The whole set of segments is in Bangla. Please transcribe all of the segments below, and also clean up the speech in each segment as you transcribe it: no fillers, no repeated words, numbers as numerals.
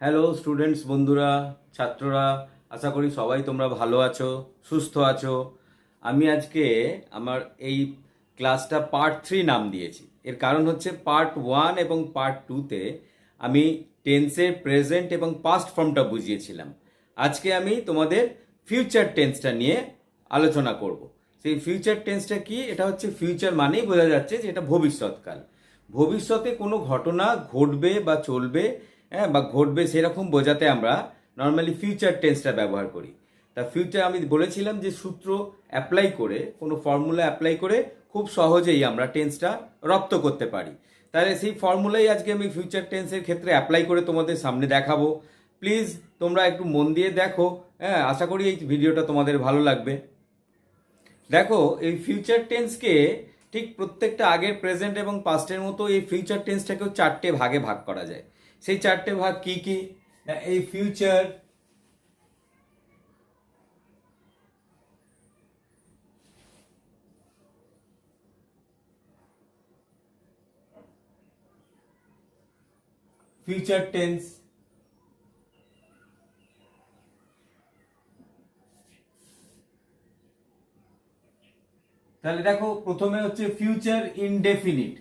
হ্যালো স্টুডেন্টস বন্ধুরা, ছাত্ররা, আশা করি সবাই তোমরা ভালো আছো, সুস্থ আছো। আমি আজকে আমার এই ক্লাসটা পার্ট 3 নাম দিয়েছি। এর কারণ হচ্ছে পার্ট 1 এবং পার্ট 2-তে আমি টেন্সের প্রেজেন্ট এবং পাস্ট ফর্মটা বুঝিয়েছিলাম। আজকে আমি তোমাদের ফিউচার টেন্সটা নিয়ে আলোচনা করব। সেই ফিউচার টেন্সটা কি? এটা হচ্ছে ফিউচার মানেই বোঝা যাচ্ছে যে এটা ভবিষ্যৎকাল। ভবিষ্যতে কোনো ঘটনা ঘটবে বা চলবে, হ্যাঁ, বা ঘটবে সেরকম বোঝাতে আমরা নর্মালি ফিউচার টেন্সটা ব্যবহার করি। তা ফিউচার আমি বলেছিলাম যে সূত্র অ্যাপ্লাই করে, কোনো ফর্মুলা অ্যাপ্লাই করে খুব সহজেই আমরা টেন্সটা রপ্ত করতে পারি। তাহলে সেই ফর্মুলাই আজকে আমি ফিউচার টেন্সের ক্ষেত্রে অ্যাপ্লাই করে তোমাদের সামনে দেখাবো। প্লিজ তোমরা একটু মন দিয়ে দেখো। হ্যাঁ, আশা করি এই ভিডিওটা তোমাদের ভালো লাগবে। দেখো, এই ফিউচার টেন্সকে ঠিক প্রত্যেকটা আগের, প্রেজেন্ট এবং পাস্টের মতো এই ফিউচার টেন্সটাকেও 4টে ভাগে ভাগ করা যায়। সেই 4টে ভাগ কি কি? না, এই ফিউচার, ফিউচার টেন্স, তাহলে দেখো প্রথমে হচ্ছে future indefinite.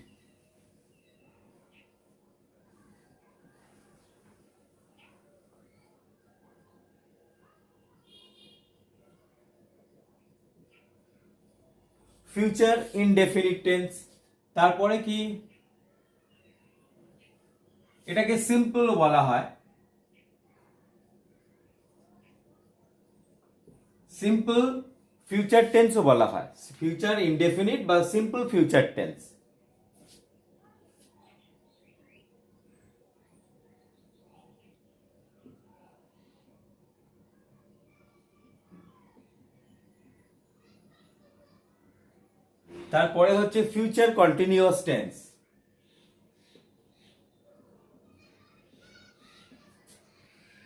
Future indefinite tense. তারপরে কি? এটাকে সিম্পল বলা হয়। সিম্পল ফিউচার টেন্সও বলা হয়, ফিউচার ইনডেফিনিট বা সিম্পল ফিউচার টেন্স। তারপরে হচ্ছে ফিউচার কন্টিনিউয়াস টেন্স।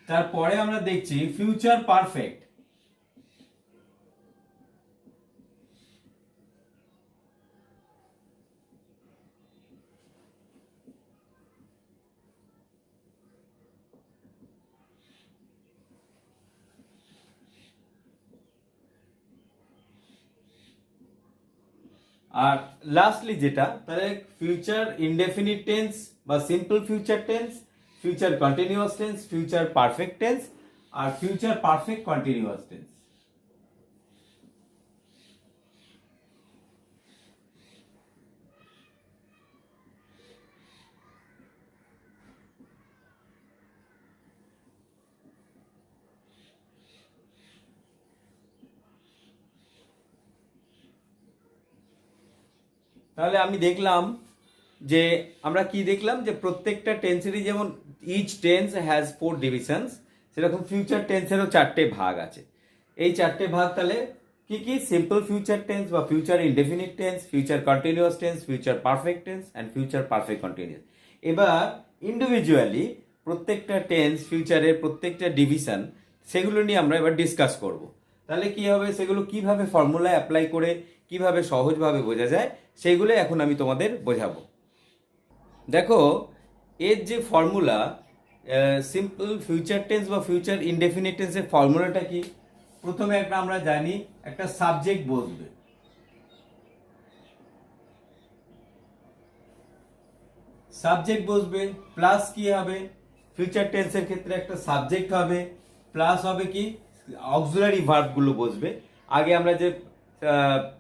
তারপরে আমরা দেখছি ফিউচার পারফেক্ট। আর লাস্টলি যেটা, তাহলে ফিউচার ইনডেফিনিট টেন্স বা simple future tense, future continuous tense, future perfect tense, আর ফিউচার পারফেক্ট কন্টিনিউয়াস টেন্স। তাহলে আমি দেখলাম যে আমরা কি দেখলাম যে প্রত্যেকটা টেন্সেরই যেমন ইচ টেন্স হ্যাজ 4 ডিভিশনস, সেরকম ফিউচার টেন্সেরও 4টে ভাগ আছে। এই 4টে ভাগ তাহলে কি কি? সিম্পল ফিউচার টেন্স বা future indefinite tense, future continuous tense, future perfect tense and future perfect continuous. এবার ইন্ডিভিজুয়ালি প্রত্যেকটা টেন্স, ফিউচারের প্রত্যেকটা ডিভিশন, সেগুলো নিয়ে আমরা এবার ডিসকাস করব। তাহলে কি হবে, সেগুলো কিভাবে ফর্মুলা অ্যাপ্লাই করে কিভাবে সহজভাবে বোঝা যায়, সেইগুলো এখন আমি তোমাদের বোঝাবো। দেখো, এর যে ফর্মুলা, সিম্পল ফিউচার টেন্স বা ফিউচার ইনডেফিনিট টেন্সের ফর্মুলাটা কি? প্রথমে একটা আমরা জানি একটা সাবজেক্ট বসবে। সাবজেক্ট বসবে প্লাস কি হবে? ফিউচার টেন্সের ক্ষেত্রে একটা সাবজেক্ট হবে, প্লাস হবে কি? অক্সিলারি ভার্বগুলো বসবে। আগে আমরা যে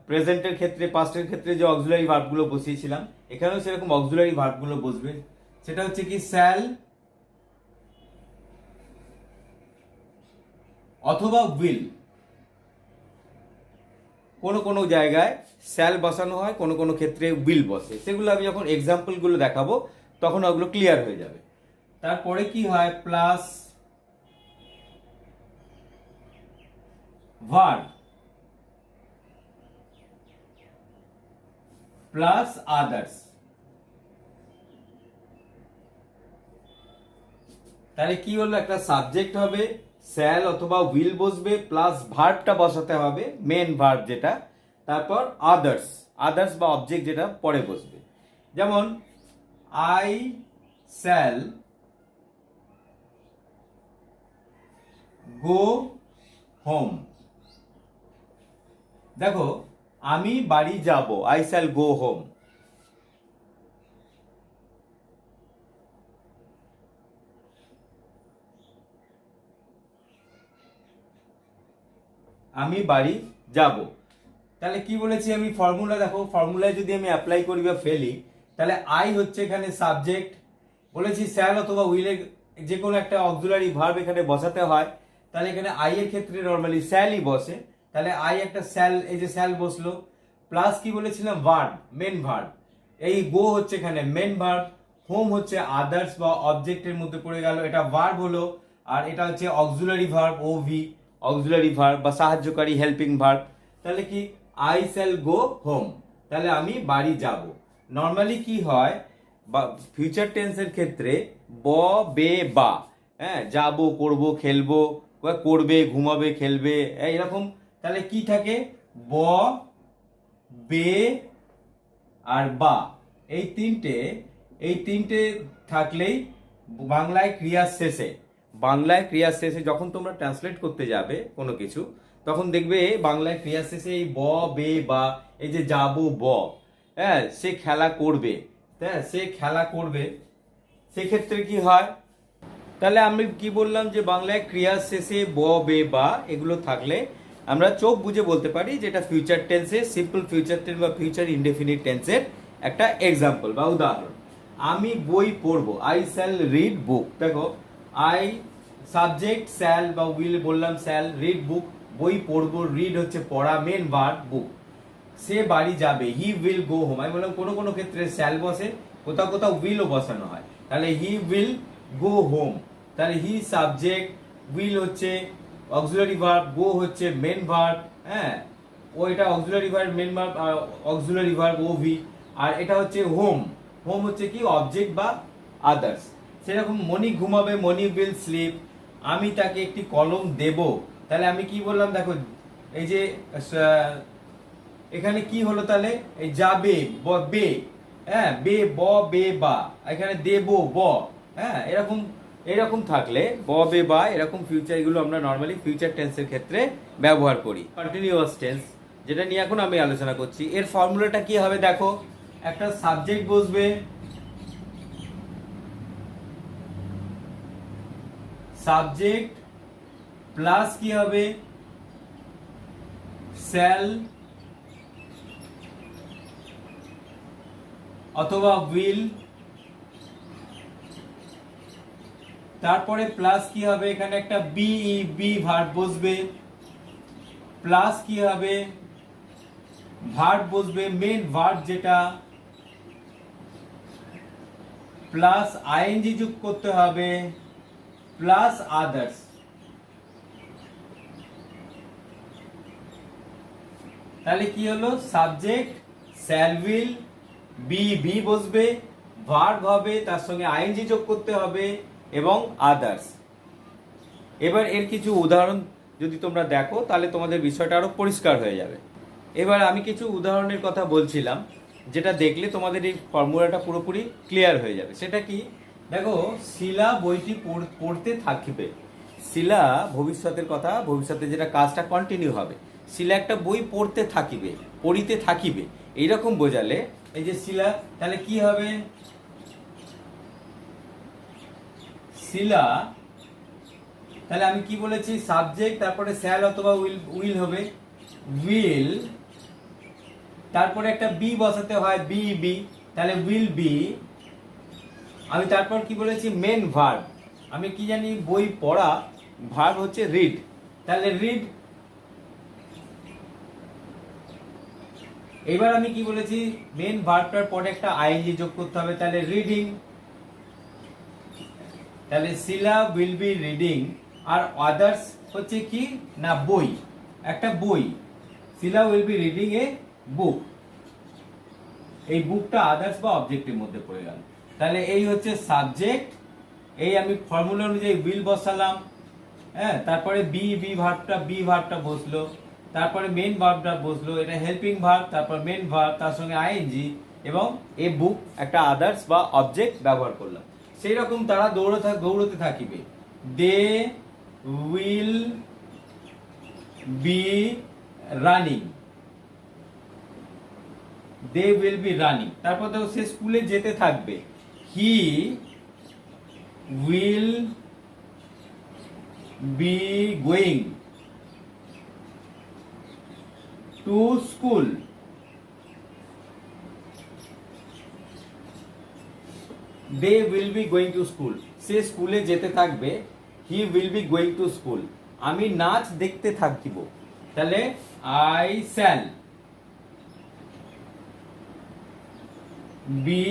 প্রেজেন্টের ক্ষেত্রে, পাস্টের ক্ষেত্রে যে অক্সিলারি ভার্বগুলো বসিয়েছিলাম, এখানেও সেরকম অক্সিলারি ভার্বগুলো বসবে। সেটা হচ্ছে কি? শ্যাল অথবা উইল। কোনো কোনো জায়গায় শ্যাল বসানো হয়, কোনো কোনো ক্ষেত্রে উইল বসে। সেগুলো আমি যখন এক্সাম্পলগুলো দেখাবো তখন ওগুলো ক্লিয়ার হয়ে যাবে। তারপরে কি হয়? Plus verb plus others. তাহলে কি হলো? একটা সাবজেক্ট হবে, শ্যাল অথবা উইল বসবে, প্লাস ভার্বটা বসাতে হবে, মেন ভার্ব যেটা। তারপর আদার্স, আদার্স বা অবজেক্ট যেটা পরে বসবে। যেমন আই শ্যাল গো হোম। দেখো, আমি বাড়ি যাব, আই শ্যাল গো হোম। আমি বাড়ি যাব। তাহলে কি বলেছি আমি ফর্মুলা, দেখো ফর্মুলায় যদি আমি অ্যাপ্লাই করি বা ফেলি, তাহলে আই হচ্ছে এখানে সাবজেক্ট, বলেছি স্যাল অথবা উইলের যে কোনো একটা অক্সিলারি ভার্ব এখানে বসাতে হয়। তাহলে এখানে আই এর ক্ষেত্রে নর্মালি স্যালই বসে, তাহলে আই একটা স্যাল, এই যে স্যাল বসলো, প্লাস কি বলেছিলাম ভার্ব, মেন ভার্ব। এই গো হচ্ছে এখানে মেন ভার্ব, হোম হচ্ছে আদার্স বা অবজেক্টের মধ্যে পড়ে গেল, এটা ভার্ব হলো, আর এটা হচ্ছে অক্সিলারি ভার্ব, ওভি অক্সিলারি ভার্ব বা সাহায্যকারী হেল্পিং ভার্ব। তাহলে কি আই শ্যাল গো হোম, তাহলে আমি বাড়ি যাব। নর্মালি কি হয় বা ফিউচার টেন্সের ক্ষেত্রে ব বে বা, হ্যাঁ, যাবো, করবো, খেলবো, করবে, ঘুমাবে, খেলবে, এরকম। তাহলে কি থাকে, ব বে আর বা, এই তিনটে থাকলেই বাংলায় ক্রিয়ার শেষে, যখন তোমরা ট্রান্সলেট করতে যাবে কোনো কিছু, তখন দেখবে বাংলায় ক্রিয়ার শেষে এই ব বে বা, এই যে যাবো ব, হ্যাঁ, সে খেলা করবে, হ্যাঁ, সে খেলা করবে, সেক্ষেত্রে কি হয়, তাহলে আমি কি বললাম যে বাংলায় ক্রিয়ার শেষে ব বে বা এগুলো থাকলে আমরা চোখ বুঝে বলতে পারি যেটা ফিউচার টেন্সে, সিম্পল ফিউচার টেন্স বা ফিউচার ইনডেফিনিট টেন্সের একটা এক্সাম্পল বা উদাহরণ। আমি বই পড়বো, আই শ্যাল রিড বুক। দেখো, আই সাবজেক্ট শ্যাল বা উইল বললাম শ্যাল, রিড বুক বই পড়বো, রিড হচ্ছে পড়া, মেন ভার্ব বুক। সে বাড়ি যাবে, হি উইল গো হোম। আমি বললাম কোনো কোনো ক্ষেত্রে শ্যাল বসে, কোথাও কোথাও উইলও বসানো হয়। তাহলে হি উইল গো হোম, তাহলে হি সাবজেক্ট, উইল হচ্ছে অক্সিলারি ভার্ব, গো হচ্ছে মেন ভার্ব, হ্যাঁ, ও এটা auxiliary verb, main verb, auxiliary verb ওভি, আর এটা হচ্ছে হোম, হোম হচ্ছে কি অবজেক্ট বা আদার্স। সেরকম মনি ঘুমাবে, মনি উইল স্লিপ। আমি তাকে একটি কলম দেব, তাহলে আমি কি বললাম, দেখো এই যে এখানে কি হলো, তাহলে এই যাবে বে, হ্যাঁ, বে ব বে বা, এখানে দেব ব, হ্যাঁ, এরকম এরকম থাকলে ব বে বা এরকম ফিউচার, এগুলো আমরা নর্মালি ফিউচার টেন্সের ক্ষেত্রে ব্যবহার করি। কন্টিনিউয়াস টেন্স, যেটা নিয়ে এখন আমি আলোচনা করছি, এর ফর্মুলাটা কি হবে, দেখো একটা সাবজেক্ট বসবে, সাবজেক্ট প্লাস কি হবে শ্যাল অথবা উইল, তারপরে প্লাস কি হবে এখানে একটা বি ভার্ব বসবে, প্লাস কি হবে ভার্ব বসবে, মেন ভার্ব যেটা, প্লাস আইএনজি যোগ করতে হবে, প্লাস আদার্স। তাহলে কি হলো, সাবজেক্ট শ্যাল উইল, বি বসবে, ভার্ব হবে, তার সঙ্গে আইএনজি যোগ করতে হবে এবং আদার্স। এবার এর কিছু উদাহরণ যদি তোমরা দেখো তাহলে তোমাদের বিষয়টা আরো পরিষ্কার হয়ে যাবে। এবার আমি কিছু উদাহরণের কথা বলছিলাম, যেটা দেখলে তোমাদের এই ফর্মুলাটা পুরোপুরি ক্লিয়ার হয়ে যাবে। সেটা কি, দেখো শিলা বইটি পড়তে থাকবে, শিলা ভবিষ্যতের কথা, ভবিষ্যতে যেটা কাজটা কন্টিনিউ হবে, শিলা একটা বই পড়তে থাকিবে, পড়িতে থাকিবে, এইরকম বোঝালে এই যে শিলা, তাহলে কি হবে, শিলা, তাহলে আমি কি বলেছি সাবজেক্ট, তারপরে শ্যাল অথবা উইল হবে, উইল, তারপরে একটা বি বসাতে হয়, বি, তাহলে উইল বি। আমি তারপর কি বলেছি মেন ভার্ব, আমি কি জানি বই পড়া, ভার্ব হচ্ছে রিড, তাহলে রিড। এবার আমি কি বলেছি মেন ভার্বটার পরে একটা আইএনজি যোগ করতে হবে, তাহলে রিডিং, তাহলে শিলা উইল বি রিডিং। আর আদার্স হচ্ছে কি না বই, একটা বই, Sheila will be reading a book, এই বুকটা আদার্স বা অবজেক্টের মধ্যে পড়ে গেল। তাহলে এই হচ্ছে সাবজেক্ট, এই আমি ফর্মুলা অনুযায়ী উইল বসালাম, হ্যাঁ, তারপরে বি ভার্বটা বসলো, তারপরে মেন ভার্বটা বসলো, এটা হেল্পিং ভার্ব, তারপর মেন ভার্ব, তার সঙ্গে আইএনজি এবং এ বুক একটা আদার্স বা অবজেক্ট ব্যবহার করলাম। সেই রকম তারা দৌড়তে থাকিবে, they will be running, they will be running. তারপর দেখো সে স্কুলে যেতে থাকবে, he will be going to school. They will be going to school, সে স্কুলে যেতে থাকবে, he will be going to school. আমি নাচ দেখতে থাকিব, তাহলে I shall be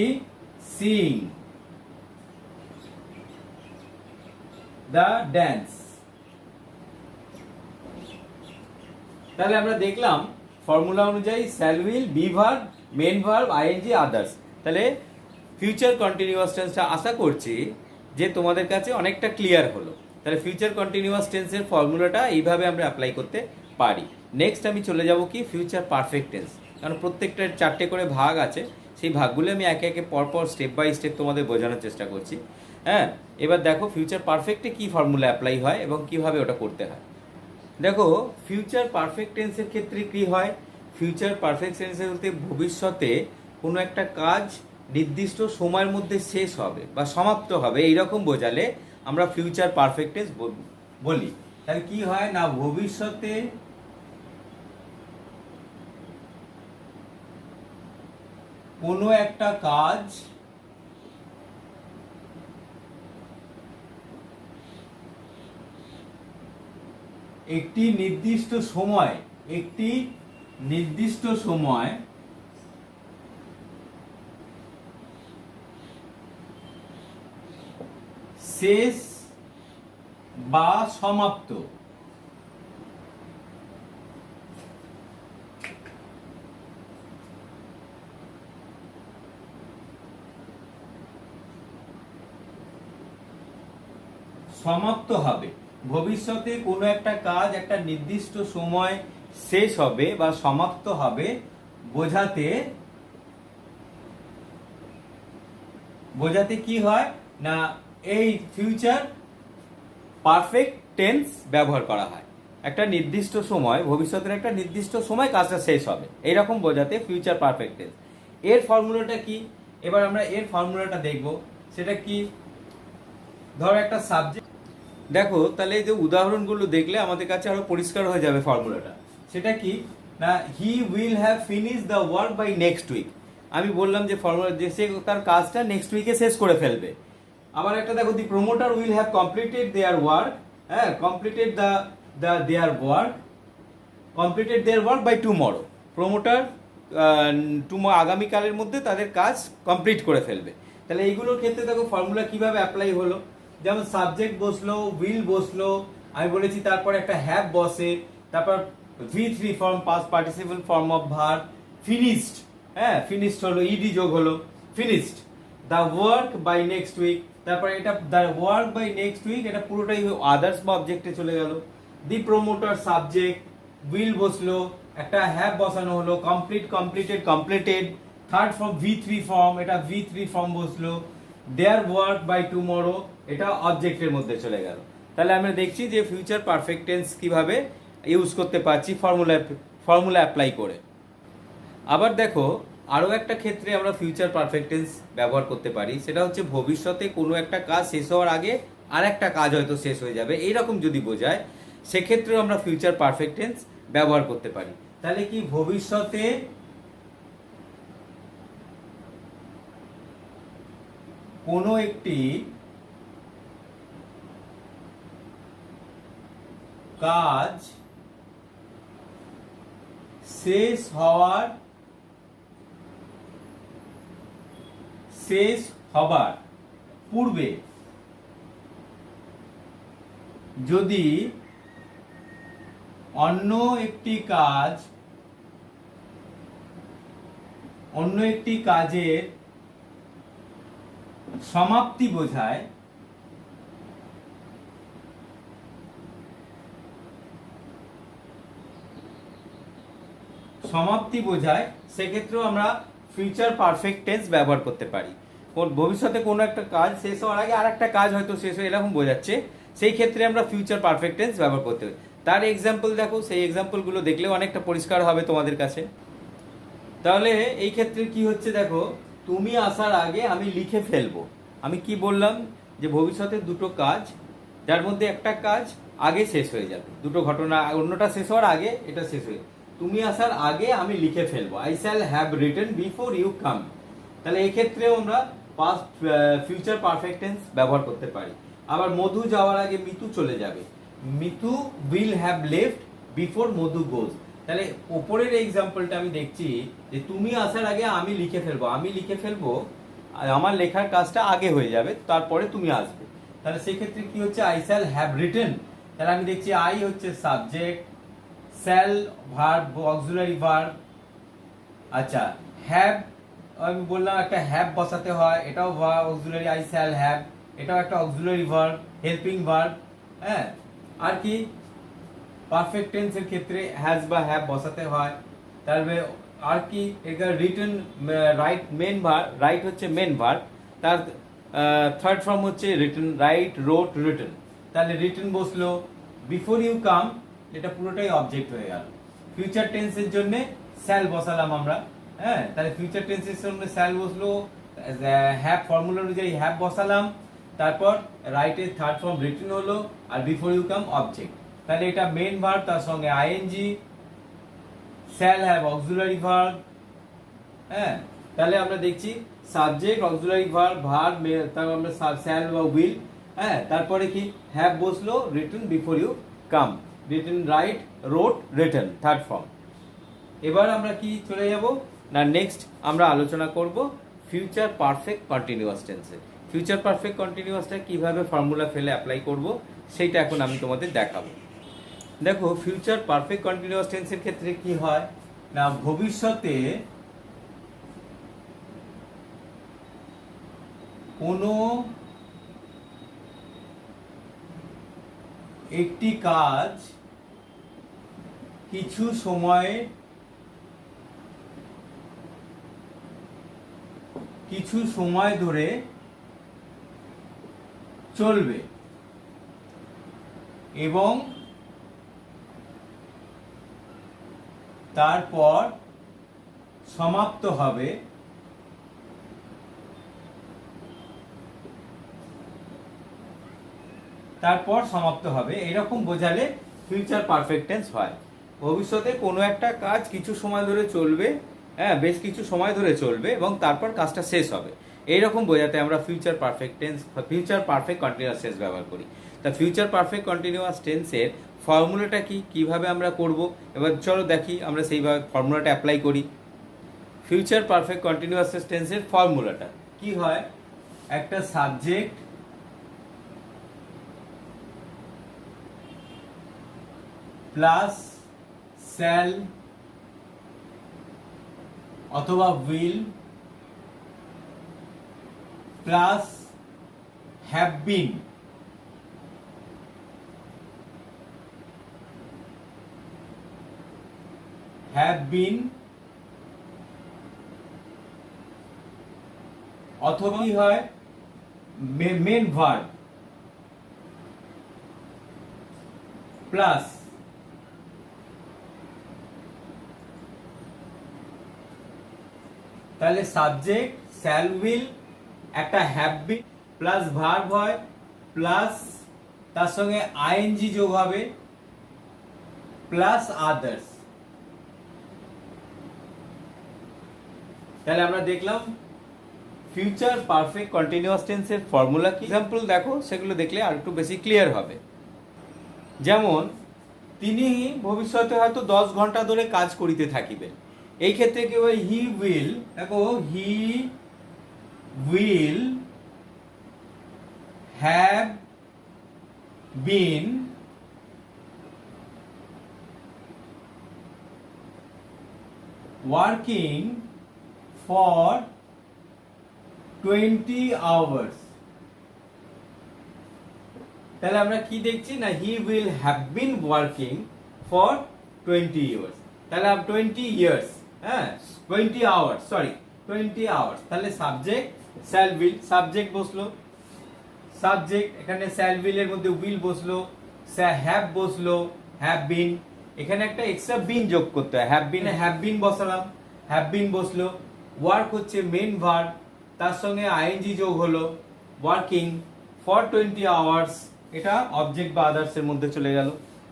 seeing the dance. তাহলে আমরা দেখলাম ফর্মুলা অনুযায়ী shall will be verb, main verb, ING, others. তাহলে ফিউচার কন্টিনিউয়াস টেন্সটা আশা করছি যে তোমাদের কাছে অনেকটা ক্লিয়ার হলো। তাহলে ফিউচার কন্টিনিউয়াস টেন্সের ফর্মুলাটা এইভাবে আমরা অ্যাপ্লাই করতে পারি। নেক্সট আমি চলে যাব কি ফিউচার পারফেক্ট টেন্স, কারণ প্রত্যেকটার 4টে করে ভাগ আছে, সেই ভাগগুলো আমি একে একে পরপর স্টেপ বাই স্টেপ তোমাদের বোঝানোর চেষ্টা করছি। হ্যাঁ, এবার দেখো ফিউচার পারফেক্টে কি ফর্মুলা অ্যাপ্লাই হয় এবং কিভাবে ওটা করতে হয়। দেখো ফিউচার পারফেক্ট টেন্সের ক্ষেত্রে কি হয়, ফিউচার পারফেক্ট টেন্সের বলতে ভবিষ্যতে কোনো একটা কাজ নির্দিষ্ট সময়ের মধ্যে শেষ হবে বা সমাপ্ত হবে, এইরকম বোঝালে আমরা ফিউচার পারফেক্ট টেন্স বলি। তাহলে কি হয় না, ভবিষ্যতে কোনো একটা কাজ একটি নির্দিষ্ট সময় শেষ বা সমাপ্ত। সমাপ্ত হবে, ভবিষ্যতে কোনো একটা কাজ একটা নির্দিষ্ট সময় শেষ হবে বা সমাপ্ত হবে বোঝাতে কি হয় না, এই ফিউচার পারফেক্ট টেন্স ব্যবহার করা হয়। একটা নির্দিষ্ট সময়, ভবিষ্যতের একটা নির্দিষ্ট সময় কাজটা শেষ হবে, এইরকম বোঝাতে ফিউচার পারফেক্ট টেন্স। এর ফর্মুলাটা কি, এবার আমরা এর ফর্মুলাটা দেখব। সেটা কি, ধরো একটা সাবজেক্ট, দেখো তাহলে এই যে উদাহরণগুলো দেখলে আমাদের কাছে আরো পরিষ্কার হয়ে যাবে ফর্মুলাটা। সেটা কি না, he will have finish the work by next week. আমি বললাম যে ফর্মুলা যে সে তার কাজটা নেক্সট উইকে শেষ করে ফেলবে। আবার একটা দেখো, the promoter will have completed their work, হ্যাঁ completed their work by tomorrow. Promoter আগামীকালের মধ্যে তাদের কাজ কমপ্লিট করে ফেলবে। তাহলে এইগুলোর ক্ষেত্রে দেখো ফর্মুলা কিভাবে অ্যাপ্লাই হলো, যেমন সাবজেক্ট বসলো, উইল বসলো, আমি বলেছি তারপর একটা হ্যাভ বসে, তারপর V3 form, past participle form of verb, finished, হ্যাঁ ফিনিশড হলো, ইডি যোগ হলো, finished the work by next week. তারপর এটা the work by next week, এটা পুরোটাই আদার্স বা অবজেক্টে চলে গেল। দি প্রমোটার সাবজেক্ট, উইল বসলো, একটা হ্যাভ বসানো হলো, completed. Third form V3 form, এটা V3 ফর্ম বসলো। দেয়ার ওয়ার্ক বাই টুমরো, এটা অবজেক্টের মধ্যে চলে গেল। তাহলে আমরা দেখছি যে ফিউচার পারফেক্ট টেন্স কিভাবে ইউজ করতে পারছি ফর্মুলা অ্যাপ্লাই করে। আবার দেখো আরও একটা ক্ষেত্রে আমরা ফিউচার পারফেক্ট টেন্স ব্যবহার করতে পারি, সেটা হচ্ছে ভবিষ্যতে কোনো একটা কাজ শেষ হওয়ার আগে আর একটা কাজ হয়তো শেষ হয়ে যাবে, এইরকম যদি বোঝায় সেক্ষেত্রেও আমরা ফিউচার পারফেক্ট টেন্স ব্যবহার করতে পারি। তাহলে কি, ভবিষ্যতে কোনো একটি কাজ শেষ হবার পূর্বে যদি অন্য একটি কাজের সমাপ্তি বোঝায়, সেক্ষেত্রেও আমরা ফিউচার পারফেক্ট টেন্স ব্যবহার করতে পারি। ভবিষ্যতে কোনো একটা কাজ শেষ হওয়ার আগে আর একটা কাজ হয়তো শেষ হয়ে এরকম বোঝাচ্ছে, সেই ক্ষেত্রে আমরা ফিউচার পারফেক্ট টেন্স ব্যবহার করতে হবে। তার এক্সাম্পল দেখো, সেই এক্সাম্পলগুলো দেখলেও অনেকটা পরিষ্কার হবে তোমাদের কাছে। তাহলে এই ক্ষেত্রে কি হচ্ছে দেখো, তুমি আসার আগে আমি লিখে ফেলবো। আমি কি বললাম যে ভবিষ্যতে দুটো কাজ, যার মধ্যে একটা কাজ আগে শেষ হয়ে যাবে, দুটো ঘটনা, অন্যটা শেষ হওয়ার আগে এটা শেষ হয়ে যাবে। তুমি আসার আগে আমি লিখে ফেলবো, I shall have written before you come. তাহলে এই ক্ষেত্রেও আমরা পাস্ট ফিউচার পারফেক্ট টেন্স ব্যবহার করতে পারি। আবার মধু যাওয়ার আগে মিতু চলে যাবে, Mitu will have left before Madhu goes. তাহলে ওপরের এক্সাম্পলটা আমি দেখছি যে তুমি আসার আগে আমি লিখে ফেলবো, আমি লিখে ফেলবো, আর আমার লেখার কাজটা আগে হয়ে যাবে, তারপরে তুমি আসবে। তাহলে সেই ক্ষেত্রে কি হচ্ছে, আই শ্যাল হ্যাভ রিটেন। তাহলে আমি দেখছি আই হচ্ছে subject, shall verb, auxiliary verb. আচ্ছা, হ্যাভ আমি বললাম একটা হ্যাভ বসাতে হয়, এটাও অক্সিলারি, আই শ্যাল হ্যাভ, এটাও একটা অক্সিলারি ভার্ব, হেল্পিং ভার্ব। হ্যাঁ, আর কি পারফেক্ট টেন্সের ক্ষেত্রে হ্যাজ বা হ্যাভ বসাতে হয়। তারপরে আর কি এখানে written, write main verb, write হচ্ছে মেন ভার্ব, তার থার্ড ফর্ম হচ্ছে রিটেন, রাইট, রোট, রিটেন। তাহলে রিটেন বসলো, বিফোর ইউ কাম এটা পুরোটাই অবজেক্ট হয়ে গেল। ফিউচার টেন্সের জন্য শ্যাল বসালাম আমরা। হ্যাঁ, তাহলে ফিউচার টেন্সের জন্য শ্যাল বসলো, হ্যাভ ফর্মুলা অনুযায়ী হ্যাভ বসালাম, তারপর রাইটের থার্ড ফর্ম রিটেন হলো, আর বিফোর ইউ কাম অবজেক্ট। তাহলে এটা মেন ভার্ব, তার সঙ্গে ING, shall have auxiliary verb. হ্যাঁ, তাহলে আমরা দেখছি সাবজেক্ট, অক্সিলারি ভার্ব, ভার্ব, তারপর আমরা শ্যাল বা উইল। হ্যাঁ, তারপরে কি হ্যাভ বসলো, written before you come, written, right, wrote, written, third form. এবার আমরা কি চলে যাব না, নেক্সট আমরা আলোচনা করব ফিউচার পারফেক্ট কন্টিনিউয়াস টেন্সে। ফিউচার পারফেক্ট কন্টিনিউয়াসটা কিভাবে ফর্মুলা ফেলে অ্যাপ্লাই করব সেইটা এখন আমি তোমাদের দেখাবো। দেখো, ফিউচার পারফেক্ট কন্টিনিউয়াস টেন্সের ক্ষেত্রে কি হয় না, ভবিষ্যতে কোনো একটি কাজ কিছু সময় ধরে চলবে এবং তারপর সমাপ্ত হবে, এরকম বোঝালে ফিউচার পারফেক্ট টেন্স হয়। ভবিষ্যতে কোনো একটা কাজ কিছু সময় ধরে চলবে, হ্যাঁ বেশ কিছু সময় ধরে চলবে এবং তারপর কাজটা শেষ হবে, এইরকম বোঝাতে আমরা future perfect tense, future perfect continuous tense ব্যবহার করি। তা ফিউচার পারফেক্ট কন্টিনিউয়াস টেন্সের ফর্মুলাটা কি, কিভাবে আমরা করব, এবার চলো দেখি আমরা সেইভাবে ফর্মুলাটা অ্যাপ্লাই করি। ফিউচার পারফেক্ট কন্টিনিউয়াস টেন্সের ফর্মুলাটা কি হয়, একটা সাবজেক্ট প্লাস শ্যাল অথবা উইল প্লাস হ্যাভ বিন, অথবা কি হয় মেন ভার্ব প্লাস তাহলে সাবজেক্ট, শ্যাল, উইল, একটা হ্যাভ বিন প্লাস ভার্ব হয়, প্লাস তার সঙ্গে আইএনজি যোগ হবে, প্লাস আদার্স। তাহলে আমরা দেখলাম ফিউচার পারফেক্ট কন্টিনিউয়াস টেন্সের ফর্মুলা কি। এক্সাম্পল দেখো, সেগুলো দেখলে আর একটু বেশি ক্লিয়ার হবে। যেমন তিনি ভবিষ্যতে হয়তো 10 ঘন্টা ধরে কাজ করিতে থাকিবেন, এই ক্ষেত্রে কি হয়, হি উইল, দেখো হি will have been working for 20 hours। তাহলে আমরা কি দেখছি না, he will have been working for 20 years। তাহলে 20 years, হ্যাঁ 20 hours, সরি 20 hours। তাহলে সাবজেক্ট, শ্যাল, উইল, সাবজেক্ট বসলো, সাবজেক্ট এখানে শ্যাল উইলের মধ্যে উইল বসলো, হ্যাভ বসলো, হ্যাভ বিন, এখানে একটা এক্সট্রা বিন যোগ করতে হয়, হ্যাভ বিন বসালাম, হ্যাভ বিন বসলো। ওয়ার্ক হচ্ছে মেন ভার্ব, তার সঙ্গে আইএনজি যোগ হলো, ওয়ার্কিং ফর 20 আওয়ার্স, এটা অবজেক্ট বা আদার্স এর মধ্যে চলে গেল।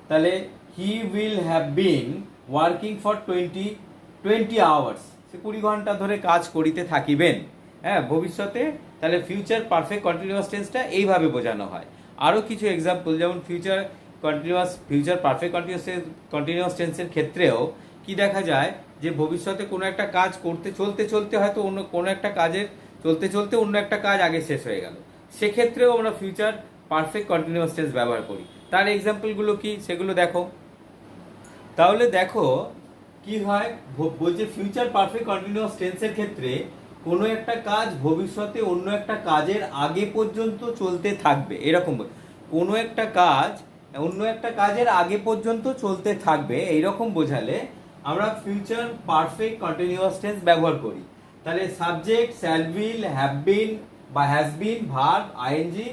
তাহলে he will have been working for 20 hours, সে 20 ঘন্টা ধরে কাজ করিতে থাকিবেন, হ্যাঁ, ভবিষ্যতে। তাহলে ফিউচার পারফেক্ট কন্টিনিউয়াস টেন্সটা এইভাবে বোঝানো হয়। আরও কিছু এক্সাম্পল, যেমন ফিউচার পারফেক্ট কন্টিনিউয়াস টেন্সের ক্ষেত্রেও কি দেখা যায় যে ভবিষ্যতে কোনো একটা কাজ করতে চলতে হয়তো অন্য কোনো একটা কাজের চলতে অন্য একটা কাজ আগে শেষ হয়ে গেল, সেক্ষেত্রেও আমরা ফিউচার পারফেক্ট কন্টিনিউয়াস টেন্স ব্যবহার করি। তার এক্সাম্পলগুলো কি সেগুলো দেখো। তাহলে দেখো কি হয়, বলছে ফিউচার পারফেক্ট কন্টিনিউয়াস টেন্সের ক্ষেত্রে কোনো একটা কাজ ভবিষ্যতে অন্য একটা কাজের আগে পর্যন্ত চলতে থাকবে, এরকম কোনো একটা কাজ অন্য একটা কাজের আগে পর্যন্ত চলতে থাকবে, এইরকম বোঝালে আমরা ফিউচার পারফেক্ট কন্টিনিউয়াস টেন্স ব্যবহার করি। তাহলে subject shall will, have been বা has been, verb ING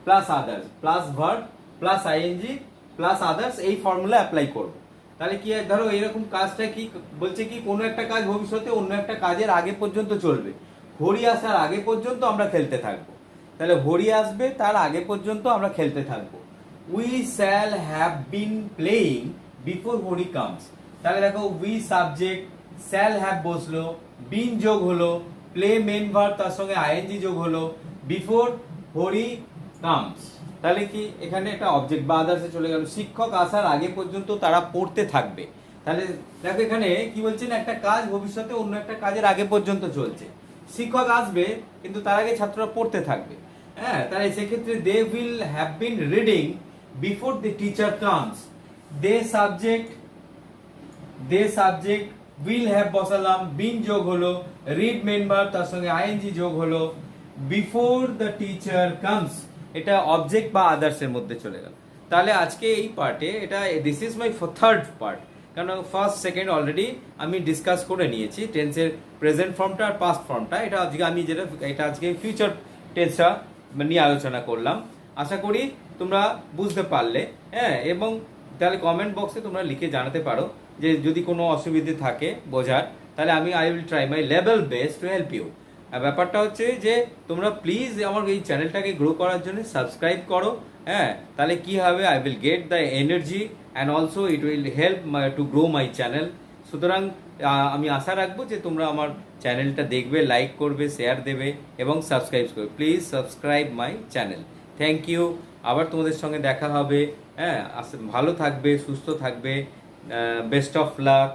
plus others plus verb plus ING plus others, এই ফর্মুলা অ্যাপ্লাই করবো। তাহলে কি ধরো এরকম কাজটা কি বলছে, কি কোনো একটা কাজ ভবিষ্যতে অন্য একটা কাজের আগে পর্যন্ত চলবে, হরি আসার আগে পর্যন্ত আমরা খেলতে থাকবো। তাহলে হরি আসবে তার আগে পর্যন্ত আমরা খেলতে থাকবো। We shall have been playing before Hari comes. তাহলে দেখো উই সাবজেক্ট, শ্যাল হ্যাভ বসলো, বিন যোগ হলো, প্লে মেন ভার্ব তার সঙ্গে আইএনজি যোগ হলো, বিফোর হরি কামস। তাহলে কি এখানে একটা অবজেক্ট বা আদার্সে চলে গেল, শিক্ষক আসার আগে পর্যন্ত তারা পড়তে থাকবে। তাহলে দেখো এখানে কি বলছেন, একটা কাজ ভবিষ্যতে অন্য একটা কাজের আগে পর্যন্ত চলছে, শিক্ষক আসবে কিন্তু তার আগে ছাত্ররা পড়তে থাকবে, হ্যাঁ। তাহলে সেক্ষেত্রে they will have been reading before the teacher comes. They subject will have বসালাম, বিন যোগ হলো, রিড মেন ভার্ব তার সঙ্গে আইএনজি যোগ হলো, বিফোর দ্য টিচার কামস, এটা অবজেক্ট বা আদার্স এর মধ্যে চলে গেল। তাহলে আজকে এই পার্টে এটা this is my third part, কারণ ফার্স্ট সেকেন্ড অলরেডি আমি ডিসকাস করে নিয়েছি, টেন্সের প্রেজেন্ট ফর্মটা আর পাস্ট ফর্মটা। এটা আজকে আমি এটা আজকে ফিউচার টেন্সটা নিয়ে আলোচনা করলাম। আশা করি তোমরা বুঝতে পারলে, হ্যাঁ। এবং তাহলে কমেন্ট বক্সে তোমরা লিখে জানাতে পারো যে যদি কোনো অসুবিধে থাকে বোঝার, তাহলে I will try my level best to help you. ব্যাপারটা হচ্ছে যে তোমরা প্লিজ আমার এই চ্যানেলটাকে গ্রো করার জন্য সাবস্ক্রাইব করো, হ্যাঁ। তাহলে কি হবে, I will get the energy and also it will help to grow my channel. সুতরাং আমি আশা রাখবো যে তোমরা আমার চ্যানেলটা দেখবে, লাইক করবে, শেয়ার দেবে এবং সাবস্ক্রাইব করবে। Please subscribe my channel. Thank you. আবার তোমাদের সঙ্গে দেখা হবে, হ্যাঁ। ভালো থাকবে, সুস্থ থাকবে, বেস্ট অফ লাক।